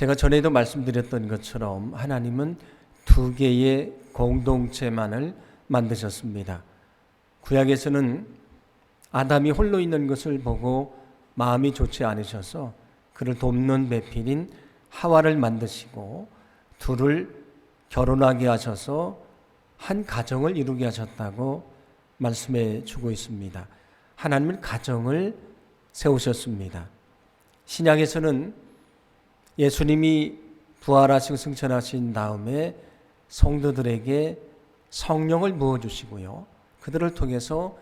제가 전에도 말씀드렸던 것처럼 하나님은 두 개의 공동체만을 만드셨습니다. 구약에서는 아담이 홀로 있는 것을 보고 마음이 좋지 않으셔서 그를 돕는 배필인 하와를 만드시고 둘을 결혼하게 하셔서 한 가정을 이루게 하셨다고 말씀해 주고 있습니다. 하나님은 가정을 세우셨습니다. 신약에서는 예수님이 부활하시고 승천하신 다음에 성도들에게 성령을 부어주시고요, 그들을 통해서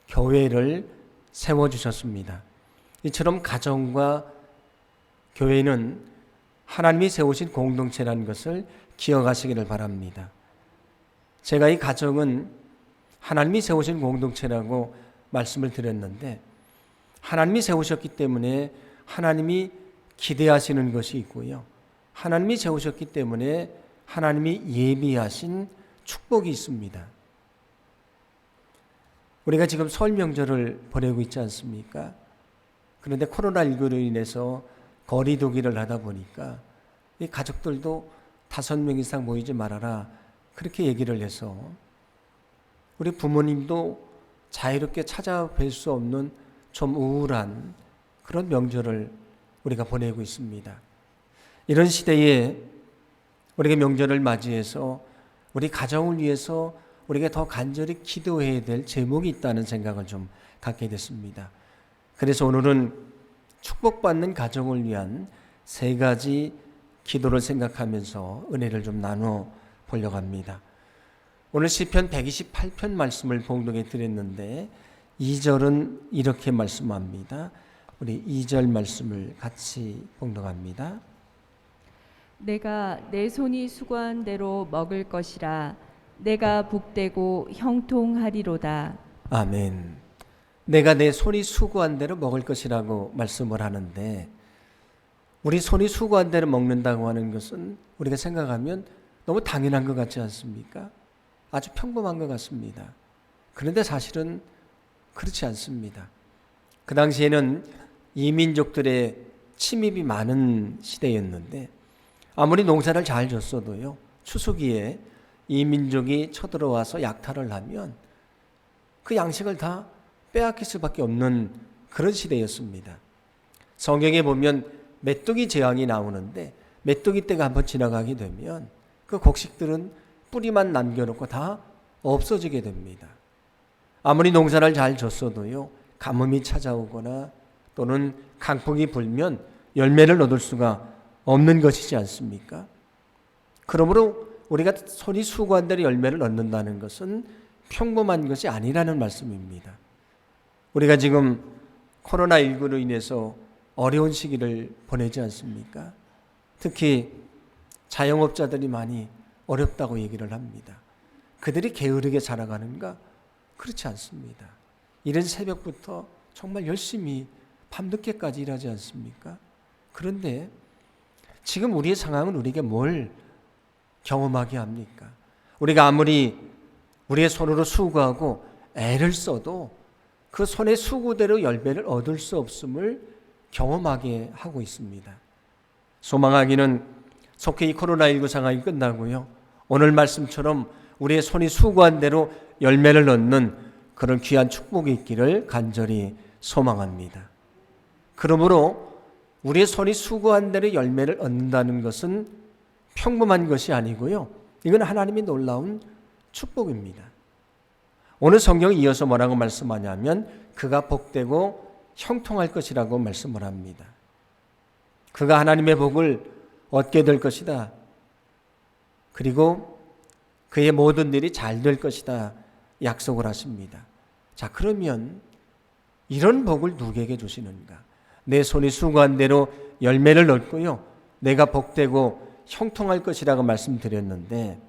교회를 세워주셨습니다. 이처럼 가정과 교회는 하나님이 세우신 공동체라는 것을 기억하시기를 바랍니다. 제가 이 가정은 하나님이 세우신 공동체라고 말씀을 드렸는데, 하나님이 세우셨기 때문에 하나님이 기대하시는 것이 있고요, 하나님이 세우셨기 때문에 하나님이 예비하신 축복이 있습니다. 우리가 지금 설 명절을 보내고 있지 않습니까? 그런데 코로나19로 인해서 거리두기를 하다 보니까 이 가족들도 5명 이상 모이지 말아라, 그렇게 얘기를 해서 우리 부모님도 자유롭게 찾아뵐 수 없는 좀 우울한 그런 명절을 우리가 보내고 있습니다. 이런 시대에 우리가 명절을 맞이해서 우리 가정을 위해서 우리가 더 간절히 기도해야 될 제목이 있다는 생각을 좀 갖게 됐습니다. 그래서 오늘은 축복받는 가정을 위한 3가지 기도를 생각하면서 은혜를 좀 나눠 보려고 합니다. 오늘 시편 128편 말씀을 봉독해 드렸는데 2절은 이렇게 말씀합니다. 우리 2절 말씀을 같이 봉독합니다. 내가 내 손이 수고한 대로 먹을 것이라. 내가 복되고 형통하리로다. 아멘. 내가 내 손이 수고한 대로 먹을 것이라고 말씀을 하는데, 우리 손이 수고한 대로 먹는다고 하는 것은 우리가 생각하면 너무 당연한 것 같지 않습니까? 아주 평범한 것 같습니다. 그런데 사실은 그렇지 않습니다. 그 당시에는 이민족들의 침입이 많은 시대였는데, 아무리 농사를 잘 졌어도요, 추수기에 이민족이 쳐들어와서 약탈을 하면 그 양식을 다 빼앗길 수밖에 없는 그런 시대였습니다. 성경에 보면 메뚜기 재앙이 나오는데, 메뚜기 때가 한번 지나가게 되면 그 곡식들은 뿌리만 남겨놓고 다 없어지게 됩니다. 아무리 농사를 잘 졌어도요, 가뭄이 찾아오거나 또는 강풍이 불면 열매를 얻을 수가 없는 것이지 않습니까? 그러므로 우리가 손이 수고한 대로 열매를 얻는다는 것은 평범한 것이 아니라는 말씀입니다. 우리가 지금 코로나19로 인해서 어려운 시기를 보내지 않습니까? 특히 자영업자들이 많이 어렵다고 얘기를 합니다. 그들이 게으르게 살아가는가? 그렇지 않습니다. 이른 새벽부터 정말 열심히 밤늦게까지 일하지 않습니까? 그런데 지금 우리의 상황은 우리에게 뭘 경험하게 합니까? 우리가 아무리 우리의 손으로 수고하고 애를 써도 그 손의 수고대로 열매를 얻을 수 없음을 경험하게 하고 있습니다. 소망하기는 속히 이 코로나19 상황이 끝나고요, 오늘 말씀처럼 우리의 손이 수고한 대로 열매를 얻는 그런 귀한 축복이 있기를 간절히 소망합니다. 그러므로 우리의 손이 수고한 대로 열매를 얻는다는 것은 평범한 것이 아니고요, 이건 하나님의 놀라운 축복입니다. 오늘 성경이 이어서 뭐라고 말씀하냐면 그가 복되고 형통할 것이라고 말씀을 합니다. 그가 하나님의 복을 얻게 될 것이다. 그리고 그의 모든 일이 잘 될 것이다 약속을 하십니다. 자, 그러면 이런 복을 누구에게 주시는가? 내 손이 수고한 대로 열매를 얻고요, 내가 복되고 형통할 것이라고 말씀드렸는데,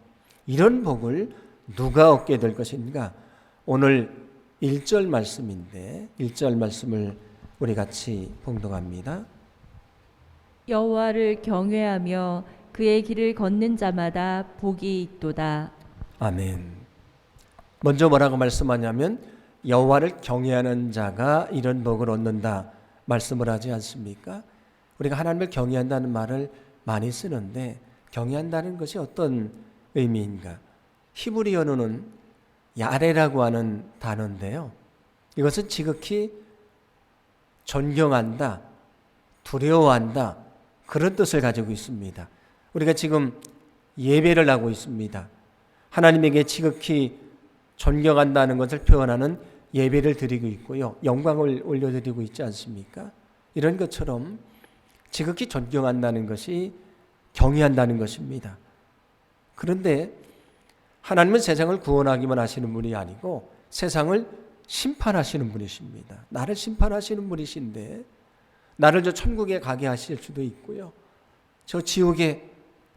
이런 복을 누가 얻게 될 것인가? 오늘 1절 말씀인데 1절 말씀을 우리 같이 봉독합니다. 여호와를 경외하며 그의 길을 걷는 자마다 복이 있도다. 아멘. 먼저 뭐라고 말씀하냐면 여호와를 경외하는 자가 이런 복을 얻는다 말씀을 하지 않습니까? 우리가 하나님을 경외한다는 말을 많이 쓰는데 경외한다는 것이 어떤 의미인가? 히브리어로는 야레라고 하는 단어인데요. 이것은 지극히 존경한다, 두려워한다, 그런 뜻을 가지고 있습니다. 우리가 지금 예배를 하고 있습니다. 하나님에게 지극히 존경한다는 것을 표현하는 예배를 드리고 있고요. 영광을 올려드리고 있지 않습니까? 이런 것처럼 지극히 존경한다는 것이 경외한다는 것입니다. 그런데 하나님은 세상을 구원하기만 하시는 분이 아니고 세상을 심판하시는 분이십니다. 나를 심판하시는 분이신데 나를 저 천국에 가게 하실 수도 있고요. 저 지옥에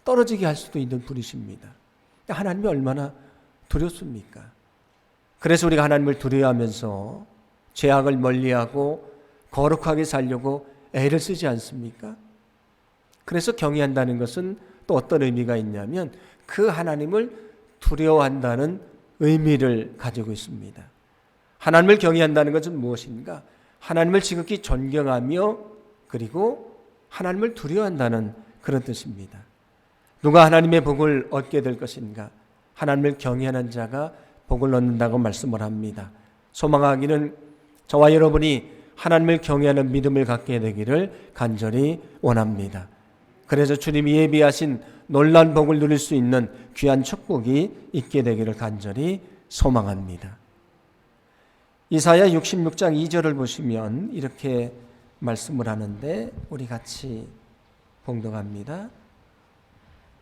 떨어지게 할 수도 있는 분이십니다. 하나님이 얼마나 두렵습니까? 그래서 우리가 하나님을 두려워하면서 죄악을 멀리하고 거룩하게 살려고 애를 쓰지 않습니까? 그래서 경외한다는 것은 또 어떤 의미가 있냐면 그 하나님을 두려워한다는 의미를 가지고 있습니다. 하나님을 경외한다는 것은 무엇인가? 하나님을 지극히 존경하며 그리고 하나님을 두려워한다는 그런 뜻입니다. 누가 하나님의 복을 얻게 될 것인가? 하나님을 경외하는 자가 복을 얻는다고 말씀을 합니다. 소망하기는 저와 여러분이 하나님을 경외하는 믿음을 갖게 되기를 간절히 원합니다. 그래서 주님이 예비하신 놀라운 복을 누릴 수 있는 귀한 축복이 있게 되기를 간절히 소망합니다. 이사야 66장 2절을 보시면 이렇게 말씀을 하는데 우리 같이 봉독합니다.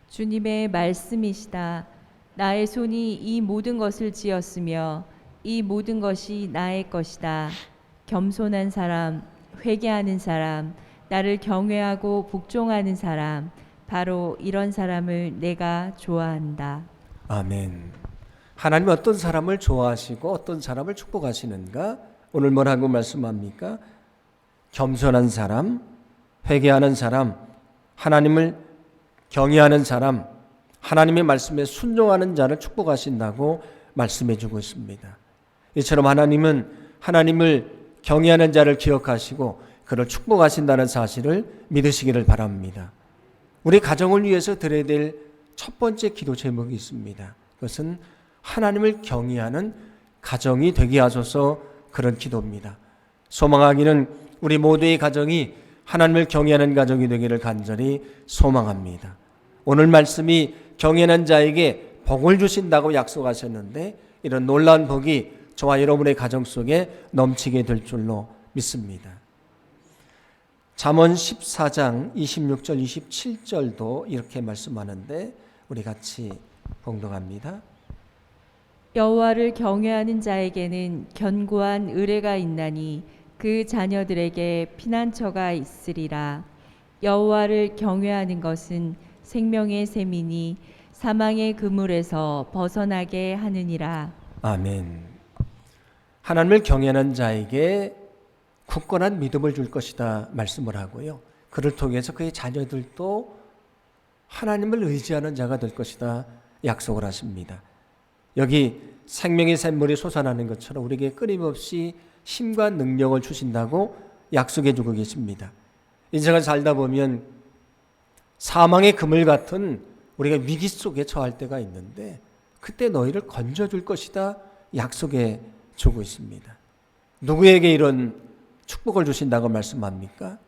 주님의 말씀이시다. 나의 손이 이 모든 것을 지었으며 이 모든 것이 나의 것이다. 겸손한 사람, 회개하는 사람, 나를 경외하고 복종하는 사람, 바로 이런 사람을 내가 좋아한다. 아멘. 하나님은 어떤 사람을 좋아하시고 어떤 사람을 축복하시는가? 오늘 뭐라고 말씀합니까? 겸손한 사람, 회개하는 사람, 하나님을 경외하는 사람, 하나님의 말씀에 순종하는 자를 축복하신다고 말씀해 주고 있습니다. 이처럼 하나님은 하나님을 경외하는 자를 기억하시고 그를 축복하신다는 사실을 믿으시기를 바랍니다. 우리 가정을 위해서 드려야 될 첫 번째 기도 제목이 있습니다. 그것은 하나님을 경외하는 가정이 되게 하소서, 그런 기도입니다. 소망하기는 우리 모두의 가정이 하나님을 경외하는 가정이 되기를 간절히 소망합니다. 오늘 말씀이 경외하는 자에게 복을 주신다고 약속하셨는데 이런 놀라운 복이 저와 여러분의 가정 속에 넘치게 될 줄로 믿습니다. 잠언 14장 26절 27절도 이렇게 말씀하는데 우리 같이 봉독합니다. 여호와를 경외하는 자에게는 견고한 의뢰가 있나니 그 자녀들에게 피난처가 있으리라. 여호와를 경외하는 것은 생명의 셈이니 사망의 그물에서 벗어나게 하느니라. 아멘. 하나님을 경외하는 자에게 굳건한 믿음을 줄 것이다 말씀을 하고요. 그를 통해서 그의 자녀들도 하나님을 의지하는 자가 될 것이다 약속을 하십니다. 여기 생명의 샘물이 솟아나는 것처럼 우리에게 끊임없이 힘과 능력을 주신다고 약속해 주고 계십니다. 인생을 살다 보면 사망의 그물 같은 우리가 위기 속에 처할 때가 있는데 그때 너희를 건져줄 것이다 약속해 주고 있습니다. 누구에게 이런 축복을 주신다고 말씀합니까?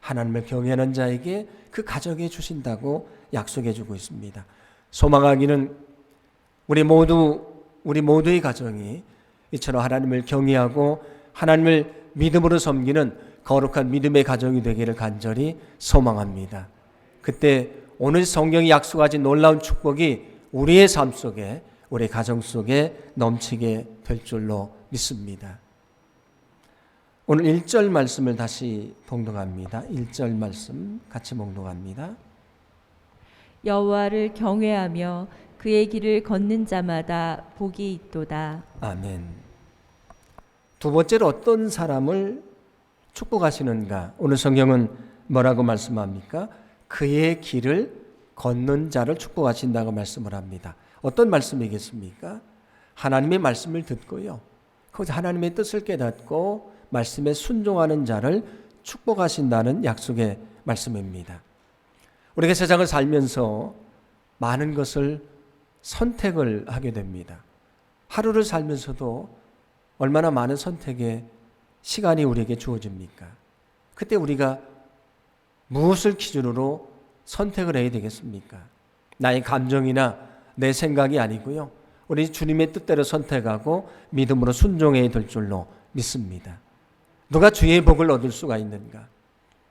하나님을 경외하는 자에게 그 가정에 주신다고 약속해 주고 있습니다. 소망하기는 우리 모두의 가정이 이처럼 하나님을 경외하고 하나님을 믿음으로 섬기는 거룩한 믿음의 가정이 되기를 간절히 소망합니다. 그때 오늘 성경이 약속하신 놀라운 축복이 우리의 삶 속에, 우리 가정 속에 넘치게 될 줄로 믿습니다. 오늘 1절 말씀을 다시 봉독합니다. 1절 말씀 같이 봉독합니다. 여호와를 경외하며 그의 길을 걷는 자마다 복이 있도다. 아멘. 두 번째로 어떤 사람을 축복하시는가? 오늘 성경은 뭐라고 말씀합니까? 그의 길을 걷는 자를 축복하신다고 말씀을 합니다. 어떤 말씀이겠습니까? 하나님의 말씀을 듣고요. 거기서 하나님의 뜻을 깨닫고 말씀에 순종하는 자를 축복하신다는 약속의 말씀입니다. 우리가 세상을 살면서 많은 것을 선택을 하게 됩니다. 하루를 살면서도 얼마나 많은 선택의 시간이 우리에게 주어집니까? 그때 우리가 무엇을 기준으로 선택을 해야 되겠습니까? 나의 감정이나 내 생각이 아니고요. 우리 주님의 뜻대로 선택하고 믿음으로 순종해야 될 줄로 믿습니다. 누가 주의 복을 얻을 수가 있는가?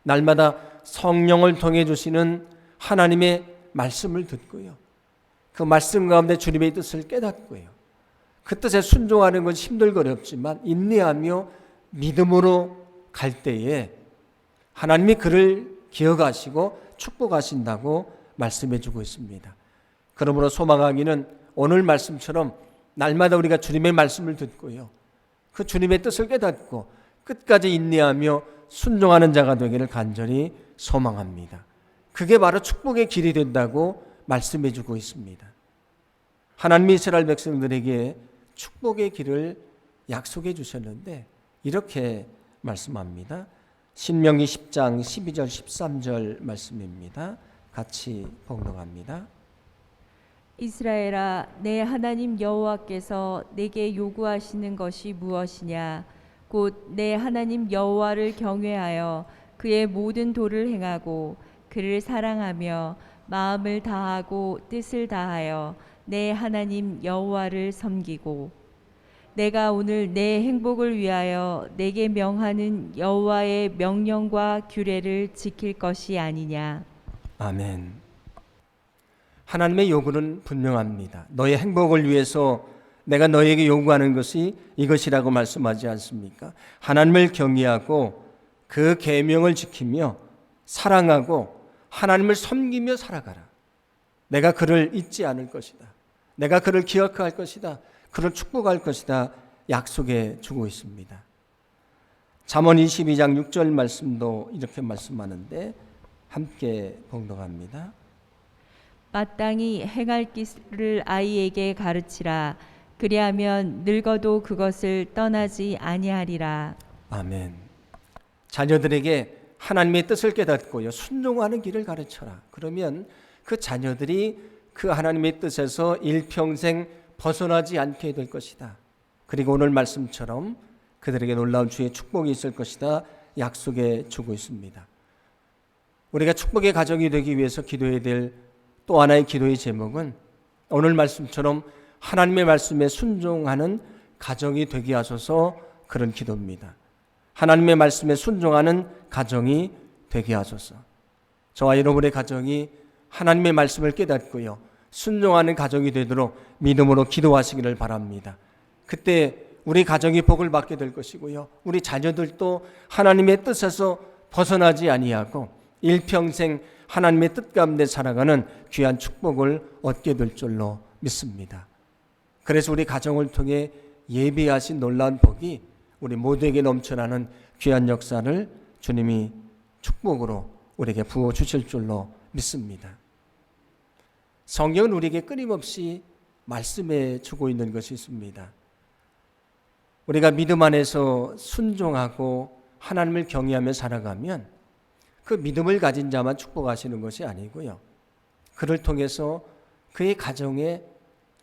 날마다 성령을 통해 주시는 하나님의 말씀을 듣고요. 그 말씀 가운데 주님의 뜻을 깨닫고요. 그 뜻에 순종하는 건 힘들고 어렵지만 인내하며 믿음으로 갈 때에 하나님이 그를 기억하시고 축복하신다고 말씀해 주고 있습니다. 그러므로 소망하기는 오늘 말씀처럼 날마다 우리가 주님의 말씀을 듣고요. 그 주님의 뜻을 깨닫고 끝까지 인내하며 순종하는 자가 되기를 간절히 소망합니다. 그게 바로 축복의 길이 된다고 말씀해 주고 있습니다. 하나님이 이스라엘 백성들에게 축복의 길을 약속해 주셨는데 이렇게 말씀합니다. 신명기 10장 12절 13절 말씀입니다. 같이 봉독합니다. 이스라엘아, 내 하나님 여호와께서 내게 요구하시는 것이 무엇이냐? 곧 내 하나님 여호와를 경외하여 그의 모든 도를 행하고 그를 사랑하며 마음을 다하고 뜻을 다하여 내 하나님 여호와를 섬기고 내가 오늘 내 행복을 위하여 내게 명하는 여호와의 명령과 규례를 지킬 것이 아니냐. 아멘. 하나님의 요구는 분명합니다. 너의 행복을 위해서 내가 너에게 요구하는 것이 이것이라고 말씀하지 않습니까? 하나님을 경외하고 그 계명을 지키며 사랑하고 하나님을 섬기며 살아가라. 내가 그를 잊지 않을 것이다. 내가 그를 기억할 것이다. 그를 축복할 것이다. 약속해 주고 있습니다. 잠언 22장 6절 말씀도 이렇게 말씀하는데 함께 봉독합니다. 마땅히 행할 길을 아이에게 가르치라. 그리하면 늙어도 그것을 떠나지 아니하리라. 아멘. 자녀들에게 하나님의 뜻을 깨닫고요. 순종하는 길을 가르쳐라. 그러면 그 자녀들이 그 하나님의 뜻에서 일평생 벗어나지 않게 될 것이다. 그리고 오늘 말씀처럼 그들에게 놀라운 주의 축복이 있을 것이다. 약속해 주고 있습니다. 우리가 축복의 가정이 되기 위해서 기도해야 될 또 하나의 기도의 제목은 오늘 말씀처럼 하나님의 말씀에 순종하는 가정이 되게 하소서 그런 기도입니다. 하나님의 말씀에 순종하는 가정이 되게 하소서. 저와 여러분의 가정이 하나님의 말씀을 깨닫고요. 순종하는 가정이 되도록 믿음으로 기도하시기를 바랍니다. 그때 우리 가정이 복을 받게 될 것이고요. 우리 자녀들도 하나님의 뜻에서 벗어나지 아니하고 일평생 하나님의 뜻 가운데 살아가는 귀한 축복을 얻게 될 줄로 믿습니다. 그래서 우리 가정을 통해 예비하신 놀라운 복이 우리 모두에게 넘쳐나는 귀한 역사를 주님이 축복으로 우리에게 부어주실 줄로 믿습니다. 성경은 우리에게 끊임없이 말씀해 주고 있는 것이 있습니다. 우리가 믿음 안에서 순종하고 하나님을 경외하며 살아가면 그 믿음을 가진 자만 축복하시는 것이 아니고요. 그를 통해서 그의 가정에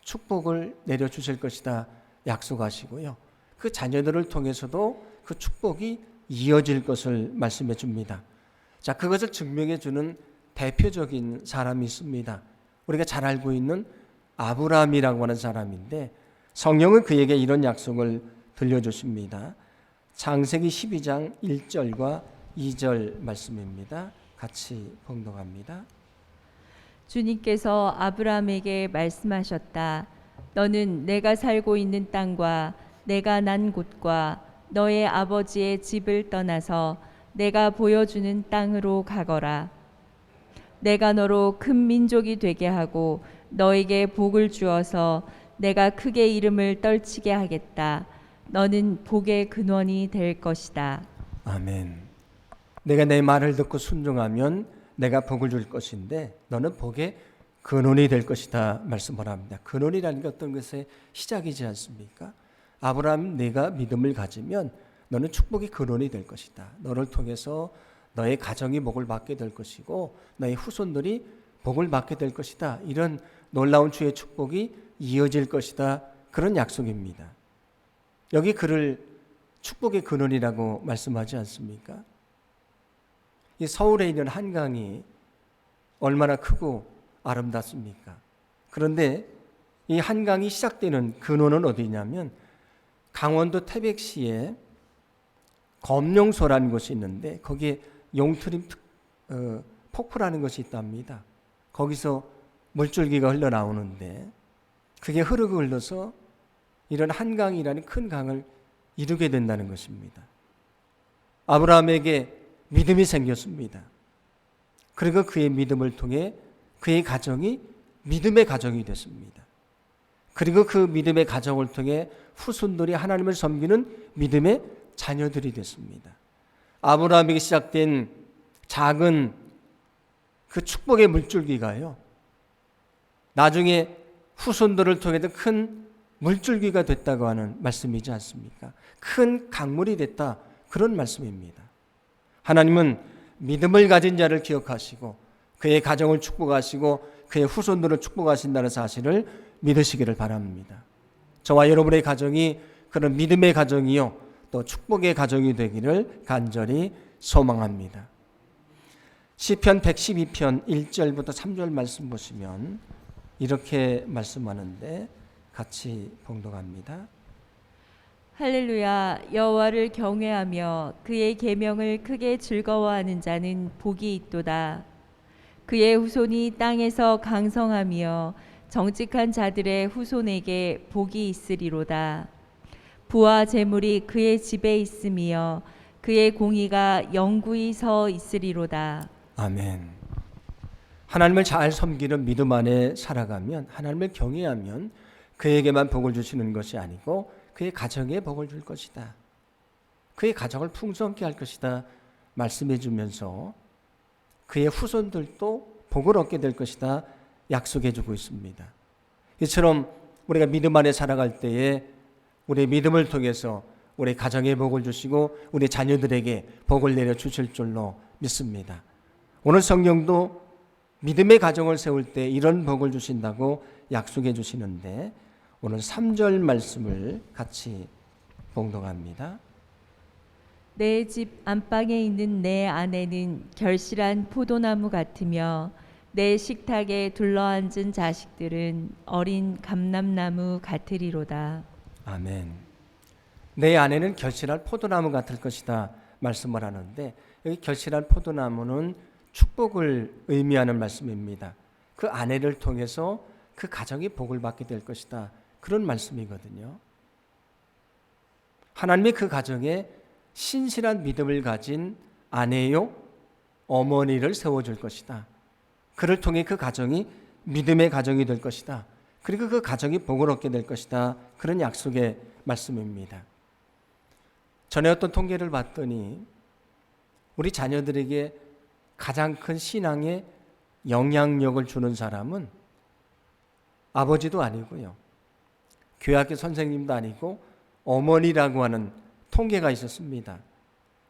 축복을 내려주실 것이다 약속하시고요. 그 자녀들을 통해서도 그 축복이 이어질 것을 말씀해 줍니다. 자, 그것을 증명해 주는 대표적인 사람이 있습니다. 우리가 잘 알고 있는 아브라함이라고 하는 사람인데 성령은 그에게 이런 약속을 들려주십니다. 창세기 12장 1절과 2절 말씀입니다. 같이 봉독합니다. 주님께서 아브라함에게 말씀하셨다. 너는 내가 살고 있는 땅과 내가 난 곳과 너의 아버지의 집을 떠나서 내가 보여주는 땅으로 가거라. 내가 너로 큰 민족이 되게 하고 너에게 복을 주어서 내가 크게 이름을 떨치게 하겠다. 너는 복의 근원이 될 것이다. 아멘. 내가 내 말을 듣고 순종하면 내가 복을 줄 것인데 너는 복의 근원이 될 것이다 말씀을 합니다. 근원이라는 게 어떤 것의 시작이지 않습니까? 아브라함, 네가 믿음을 가지면 너는 축복의 근원이 될 것이다. 너를 통해서 너의 가정이 복을 받게 될 것이고 너의 후손들이 복을 받게 될 것이다. 이런 놀라운 주의 축복이 이어질 것이다. 그런 약속입니다. 여기 그를 축복의 근원이라고 말씀하지 않습니까? 이 서울에 있는 한강이 얼마나 크고 아름답습니까? 그런데 이 한강이 시작되는 근원은 어디냐면 강원도 태백시에 검룡소라는 곳이 있는데 거기에 용트림 폭포라는 것이 있답니다. 거기서 물줄기가 흘러나오는데 그게 흐르고 흘러서 이런 한강이라는 큰 강을 이루게 된다는 것입니다. 아브라함에게 믿음이 생겼습니다. 그리고 그의 믿음을 통해 그의 가정이 믿음의 가정이 됐습니다. 그리고 그 믿음의 가정을 통해 후손들이 하나님을 섬기는 믿음의 자녀들이 됐습니다. 아브라함에게 시작된 작은 그 축복의 물줄기가요, 나중에 후손들을 통해서 큰 물줄기가 됐다고 하는 말씀이지 않습니까? 큰 강물이 됐다, 그런 말씀입니다. 하나님은 믿음을 가진 자를 기억하시고 그의 가정을 축복하시고 그의 후손들을 축복하신다는 사실을 믿으시기를 바랍니다. 저와 여러분의 가정이 그런 믿음의 가정이요 또 축복의 가정이 되기를 간절히 소망합니다. 시편 112편 1절부터 3절 말씀 보시면 이렇게 말씀하는데 같이 봉독합니다. 할렐루야. 여호와를 경외하며 그의 계명을 크게 즐거워하는 자는 복이 있도다. 그의 후손이 땅에서 강성하며 정직한 자들의 후손에게 복이 있으리로다. 부와 재물이 그의 집에 있으며 그의 공의가 영구히 서 있으리로다. 아멘. 하나님을 잘 섬기는 믿음 안에 살아가면, 하나님을 경외하면 그에게만 복을 주시는 것이 아니고 그의 가정에 복을 줄 것이다. 그의 가정을 풍성케 할 것이다 말씀해 주면서 그의 후손들도 복을 얻게 될 것이다 약속해 주고 있습니다. 이처럼 우리가 믿음 안에 살아갈 때에 우리의 믿음을 통해서 우리 가정에 복을 주시고 우리 자녀들에게 복을 내려 주실 줄로 믿습니다. 오늘 성경도 믿음의 가정을 세울 때 이런 복을 주신다고 약속해 주시는데 오늘 3절 말씀을 같이 봉독합니다. 내 집 안방에 있는 내 아내는 결실한 포도나무 같으며 내 식탁에 둘러앉은 자식들은 어린 감람나무 같으리로다. 아멘. 내 아내는 결실한 포도나무 같을 것이다 말씀을 하는데 여기 결실한 포도나무는 축복을 의미하는 말씀입니다. 그 아내를 통해서 그 가정이 복을 받게 될 것이다 그런 말씀이거든요. 하나님이 그 가정에 신실한 믿음을 가진 아내요 어머니를 세워줄 것이다. 그를 통해 그 가정이 믿음의 가정이 될 것이다. 그리고 그 가정이 복을 얻게 될 것이다. 그런 약속의 말씀입니다. 전에 어떤 통계를 봤더니 우리 자녀들에게 가장 큰 신앙에 영향력을 주는 사람은 아버지도 아니고요, 교회학교 선생님도 아니고 어머니라고 하는 통계가 있었습니다.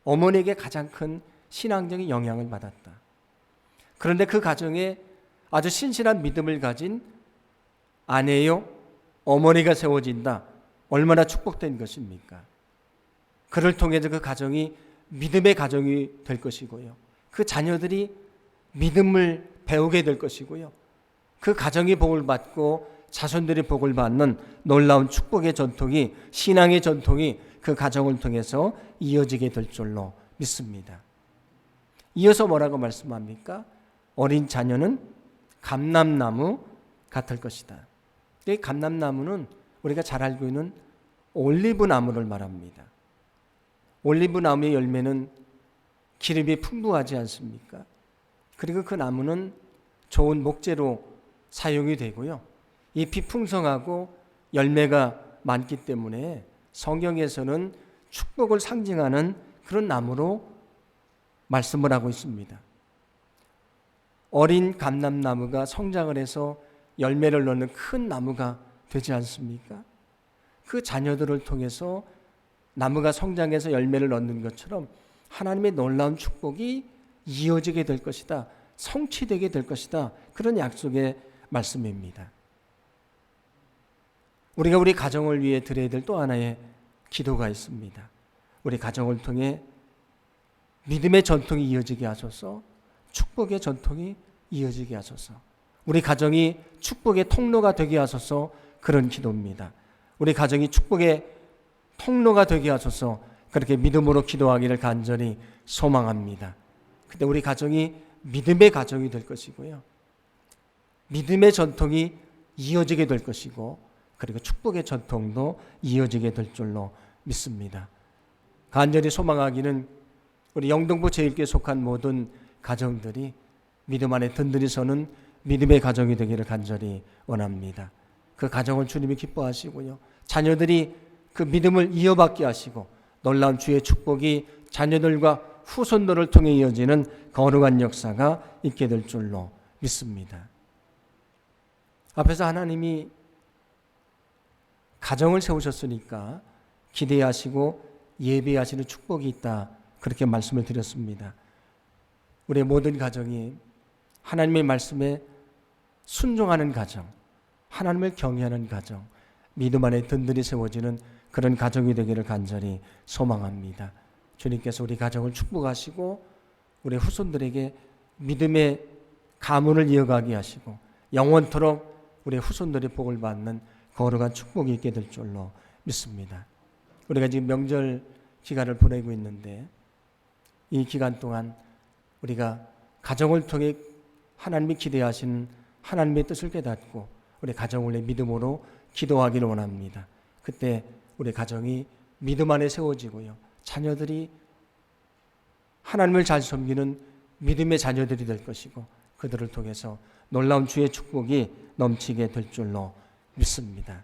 어머니에게 가장 큰 신앙적인 영향을 받았다. 그런데 그 가정에 아주 신실한 믿음을 가진 아내요 어머니가 세워진다. 얼마나 축복된 것입니까? 그를 통해서 그 가정이 믿음의 가정이 될 것이고요, 그 자녀들이 믿음을 배우게 될 것이고요, 그 가정이 복을 받고 자손들이 복을 받는 놀라운 축복의 전통이, 신앙의 전통이 그 가정을 통해서 이어지게 될 줄로 믿습니다. 이어서 뭐라고 말씀합니까? 어린 자녀는 감람나무 같을 것이다. 이 감람나무는 우리가 잘 알고 있는 올리브 나무를 말합니다. 올리브 나무의 열매는 기름이 풍부하지 않습니까? 그리고 그 나무는 좋은 목재로 사용이 되고요, 잎이 풍성하고 열매가 많기 때문에 성경에서는 축복을 상징하는 그런 나무로 말씀을 하고 있습니다. 어린 감람나무가 성장을 해서 열매를 넣는 큰 나무가 되지 않습니까? 그 자녀들을 통해서 나무가 성장해서 열매를 얻는 것처럼 하나님의 놀라운 축복이 이어지게 될 것이다. 성취되게 될 것이다. 그런 약속의 말씀입니다. 우리가 우리 가정을 위해 드려야 될 또 하나의 기도가 있습니다. 우리 가정을 통해 믿음의 전통이 이어지게 하소서, 축복의 전통이 이어지게 하소서, 우리 가정이 축복의 통로가 되게 하소서, 그런 기도입니다. 우리 가정이 축복의 통로가 되게 하소서, 그렇게 믿음으로 기도하기를 간절히 소망합니다. 근데 우리 가정이 믿음의 가정이 될 것이고요, 믿음의 전통이 이어지게 될 것이고, 그리고 축복의 전통도 이어지게 될 줄로 믿습니다. 간절히 소망하기는 우리 영등포 제1교회에 속한 모든 가정들이 믿음 안에 든든히 서는 믿음의 가정이 되기를 간절히 원합니다. 그 가정을 주님이 기뻐하시고요, 자녀들이 그 믿음을 이어받게 하시고 놀라운 주의 축복이 자녀들과 후손들을 통해 이어지는 거룩한 역사가 있게 될 줄로 믿습니다. 앞에서 하나님이 가정을 세우셨으니까 기대하시고 예배하시는 축복이 있다, 그렇게 말씀을 드렸습니다. 우리의 모든 가정이 하나님의 말씀에 순종하는 가정, 하나님을 경외하는 가정, 믿음 안에 든든히 세워지는 그런 가정이 되기를 간절히 소망합니다. 주님께서 우리 가정을 축복하시고 우리 후손들에게 믿음의 가문을 이어가게 하시고 영원토록 우리 후손들의 복을 받는 거룩한 축복이 있게 될 줄로 믿습니다. 우리가 지금 명절 기간을 보내고 있는데 이 기간 동안 우리가 가정을 통해 하나님이 기대하시는 하나님의 뜻을 깨닫고 우리 가정을 내 믿음으로 기도하기를 원합니다. 그때 우리 가정이 믿음 안에 세워지고요, 자녀들이 하나님을 잘 섬기는 믿음의 자녀들이 될 것이고 그들을 통해서 놀라운 주의 축복이 넘치게 될 줄로 믿습니다.